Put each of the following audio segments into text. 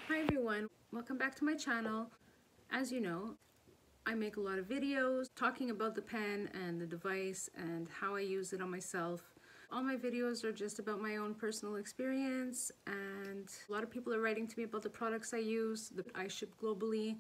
Hi everyone, welcome back to my channel. As you know, I make a lot of videos talking about the pen and the device and how I use it on myself. All my videos are just about my own personal experience, and a lot of people are writing to me about the products I use, that I ship globally,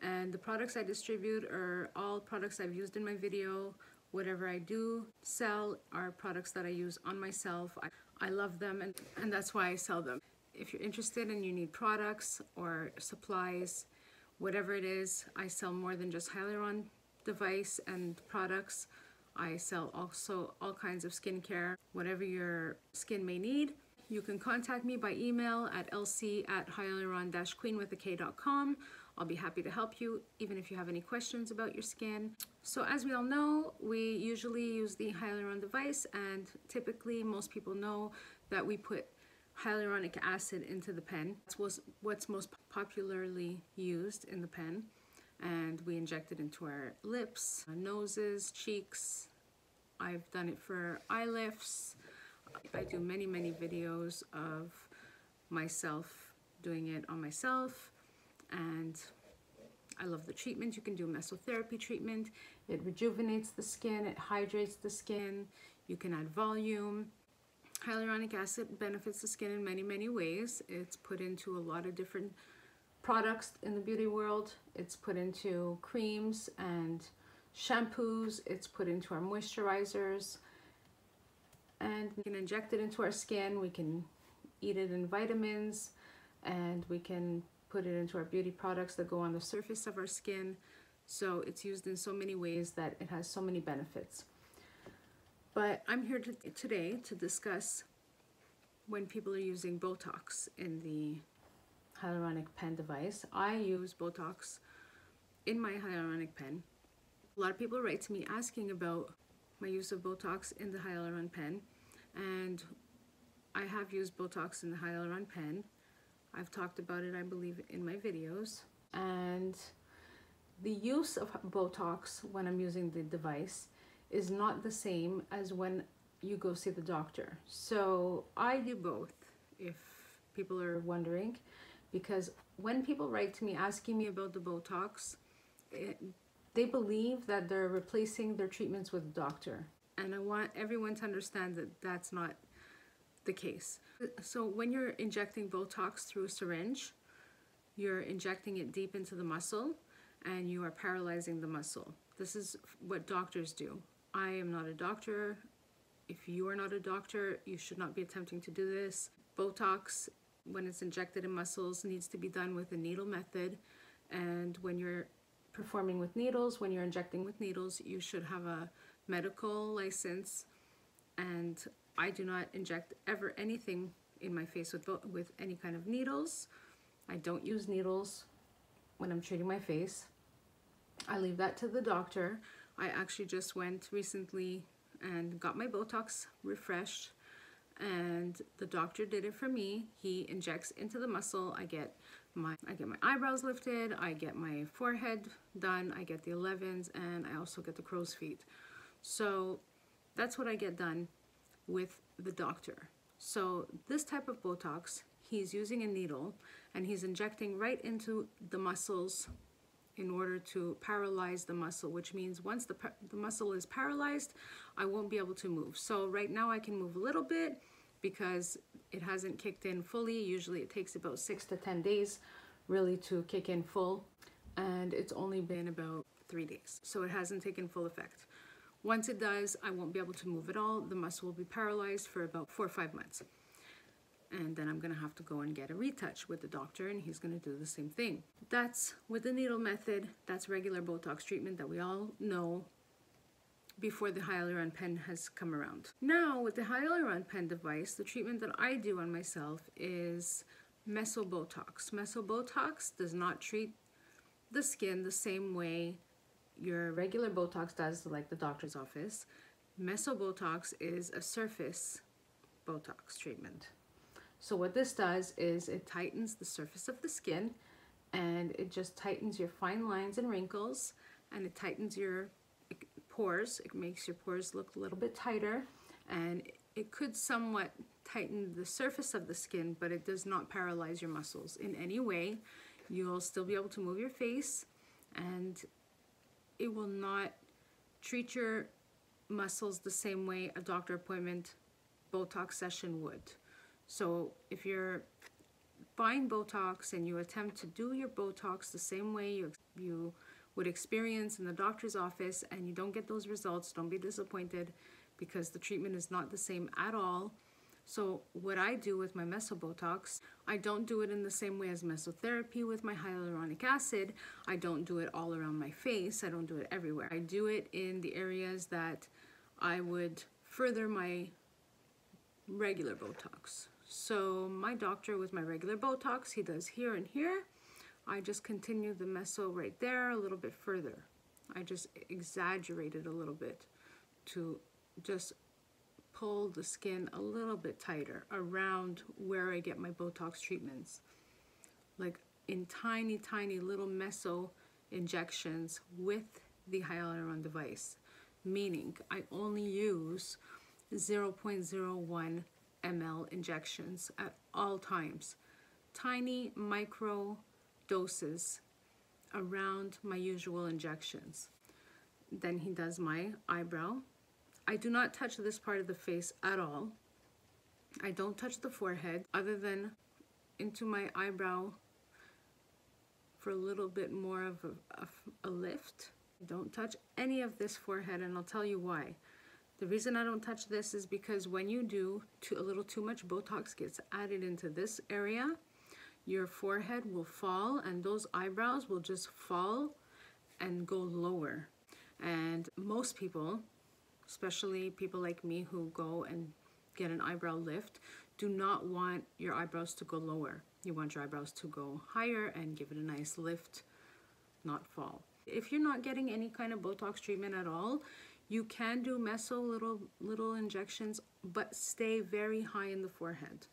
and the products I distribute are all products I've used in my video. Whatever I do sell are products that I use on myself. I love them and that's why I sell them. If you're interested and you need products or supplies, whatever it is, I sell more than just Hyaluron device and products. I sell also all kinds of skincare, whatever your skin may need. You can contact me by email at lc@hyaluron-queen.com. I'll be happy to help you, even if you have any questions about your skin. So as we all know, we usually use the Hyaluron device, and typically most people know that we put hyaluronic acid into the pen. That's what's most popularly used in the pen, and we inject it into our lips, noses, cheeks. I've done it for eye lifts. I do many videos of myself doing it on myself, and I love the treatment. You can do mesotherapy treatment. It rejuvenates the skin, it hydrates the skin, you can add volume. Hyaluronic acid benefits the skin in many ways. It's put into a lot of different products in the beauty world. It's put into creams and shampoos. It's put into our moisturizers. And we can inject it into our skin. We can eat it in vitamins, and we can put it into our beauty products that go on the surface of our skin. So it's used in so many ways that it has so many benefits. But I'm here today to discuss when people are using Botox in the hyaluronic pen device. I use Botox in my hyaluronic pen. A lot of people write to me asking about my use of Botox in the Hyaluron pen, and I have used Botox in the Hyaluron pen. I've talked about it, I believe, in my videos. And the use of Botox when I'm using the device is not the same as when you go see the doctor. So I do both, if people are wondering, because when people write to me asking me about the Botox, they believe that they're replacing their treatments with a doctor. And I want everyone to understand that that's not the case. So when you're injecting Botox through a syringe, you're injecting it deep into the muscle and you are paralyzing the muscle. This is what doctors do. I am not a doctor. If you are not a doctor, you should not be attempting to do this. Botox, when it's injected in muscles, needs to be done with a needle method. And when you're performing with needles, when you're injecting with needles, you should have a medical license. And I do not inject ever anything in my face with any kind of needles. I don't use needles when I'm treating my face. I leave that to the doctor. I actually just went recently and got my Botox refreshed, and the doctor did it for me. He injects into the muscle. I get my eyebrows lifted, I get my forehead done, I get the 11s, and I also get the crow's feet. So that's what I get done with the doctor. So this type of Botox, he's using a needle and he's injecting right into the muscles in order to paralyze the muscle, which means once the muscle is paralyzed, I won't be able to move. So right now I can move a little bit because it hasn't kicked in fully. Usually it takes about 6 to 10 days really to kick in full, and it's only been about 3 days. So it hasn't taken full effect. Once it does, I won't be able to move at all. The muscle will be paralyzed for about 4 or 5 months. And then I'm gonna have to go and get a retouch with the doctor, and he's gonna do the same thing. That's with the needle method. That's regular Botox treatment that we all know before the Hyaluron pen has come around. Now with the Hyaluron pen device, the treatment that I do on myself is Meso-Botox. Meso-Botox does not treat the skin the same way your regular Botox does, like the doctor's office. Meso-Botox is a surface Botox treatment. So what this does is it tightens the surface of the skin, and it just tightens your fine lines and wrinkles, and it tightens your pores. It makes your pores look a little bit tighter, and it could somewhat tighten the surface of the skin, but it does not paralyze your muscles in any way. You'll still be able to move your face, and it will not treat your muscles the same way a doctor appointment Botox session would. So if you're buying Botox and you attempt to do your Botox the same way you would experience in the doctor's office and you don't get those results, don't be disappointed, because the treatment is not the same at all. So what I do with my meso-Botox, I don't do it in the same way as mesotherapy with my hyaluronic acid. I don't do it all around my face. I don't do it everywhere. I do it in the areas that I would further my regular Botox. So my doctor with my regular Botox, he does here and here. I just continue the meso right there a little bit further. I just exaggerate it a little bit to just pull the skin a little bit tighter around where I get my Botox treatments. Like in tiny, tiny little meso injections with the Hyaluron device. Meaning I only use 0.01 ml injections at all times. Tiny micro doses around my usual injections. Then he does my eyebrow. I do not touch this part of the face at all. I don't touch the forehead other than into my eyebrow for a little bit more of a lift. I don't touch any of this forehead, and I'll tell you why. The reason I don't touch this is because when you do, a little too much Botox gets added into this area, your forehead will fall and those eyebrows will just fall and go lower. And most people, especially people like me who go and get an eyebrow lift, do not want your eyebrows to go lower. You want your eyebrows to go higher and give it a nice lift, not fall. If you're not getting any kind of Botox treatment at all, you can do meso little injections, but stay very high in the forehead.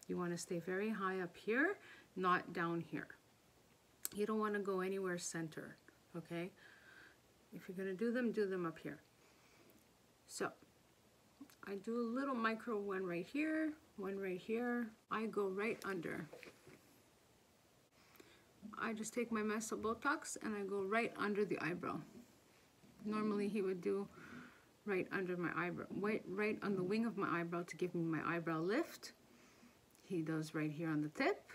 You want to stay very high up here, not down here. You don't want to go anywhere center, okay? If you're going to do them up here. So I do a little micro one right here, one right here. I go right under. I just take my meso Botox and I go right under the eyebrow. Normally he would do right under my eyebrow, right on the wing of my eyebrow to give me my eyebrow lift. He does right here on the tip.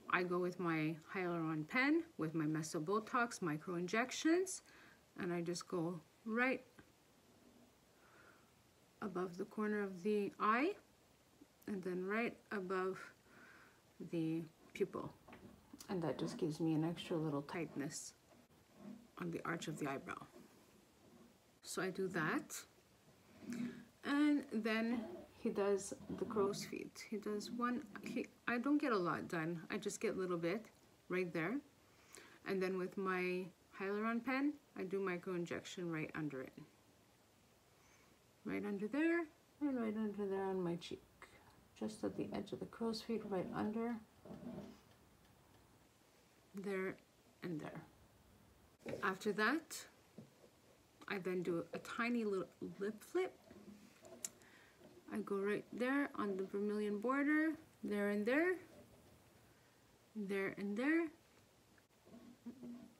I go with my Hyaluron pen with my meso Botox micro injections, and I just go right above the corner of the eye and then right above the pupil. And that just gives me an extra little tightness on the arch of the eyebrow. So I do that. And then he does the crow's feet. He does one, I don't get a lot done. I just get a little bit right there. And then with my Hyaluron pen, I do micro injection right under it. Right under there and right under there on my cheek. Just at the edge of the crow's feet, right under. There and there. After that, I then do a tiny little lip flip. I go right there on the vermilion border, there and there, there and there,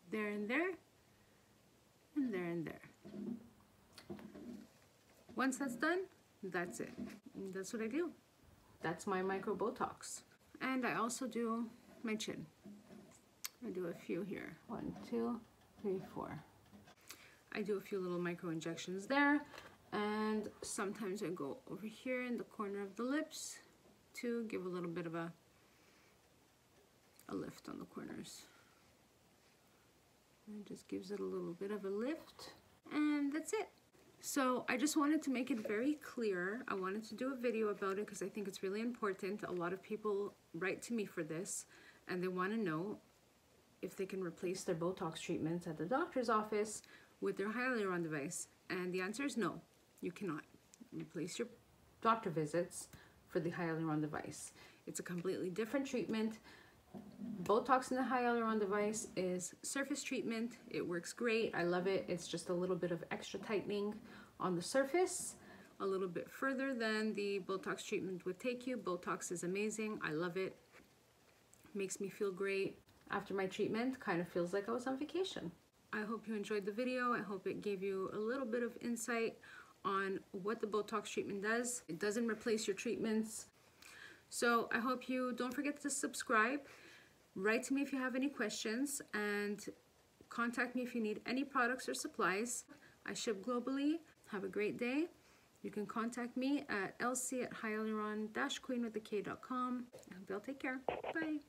there and there, and there and there. Once that's done, that's it. And that's what I do. That's my micro Botox. And I also do my chin. I do a few here. 1, 2, 3, 4. I do a few little micro injections there, and sometimes I go over here in the corner of the lips to give a little bit of a lift on the corners. And it just gives it a little bit of a lift, and that's it. So I just wanted to make it very clear. I wanted to do a video about it because I think it's really important. A lot of people write to me for this, and they want to know if they can replace their Botox treatments at the doctor's office with their Hyaluron device. And the answer is no, you cannot replace your doctor visits for the Hyaluron device. It's a completely different treatment. Botox in the Hyaluron device is surface treatment. It works great. I love it. It's just a little bit of extra tightening on the surface. a little bit further than the Botox treatment would take you. Botox is amazing. I love it. Makes me feel great. After my treatment, kind of feels like I was on vacation. I hope you enjoyed the video. I hope it gave you a little bit of insight on what the Botox treatment does. It doesn't replace your treatments. So I hope you don't forget to subscribe. Write to me if you have any questions, and contact me if you need any products or supplies. I ship globally. Have a great day. You can contact me at lc@hyaluron-queen.com. I hope y'all take care. Bye.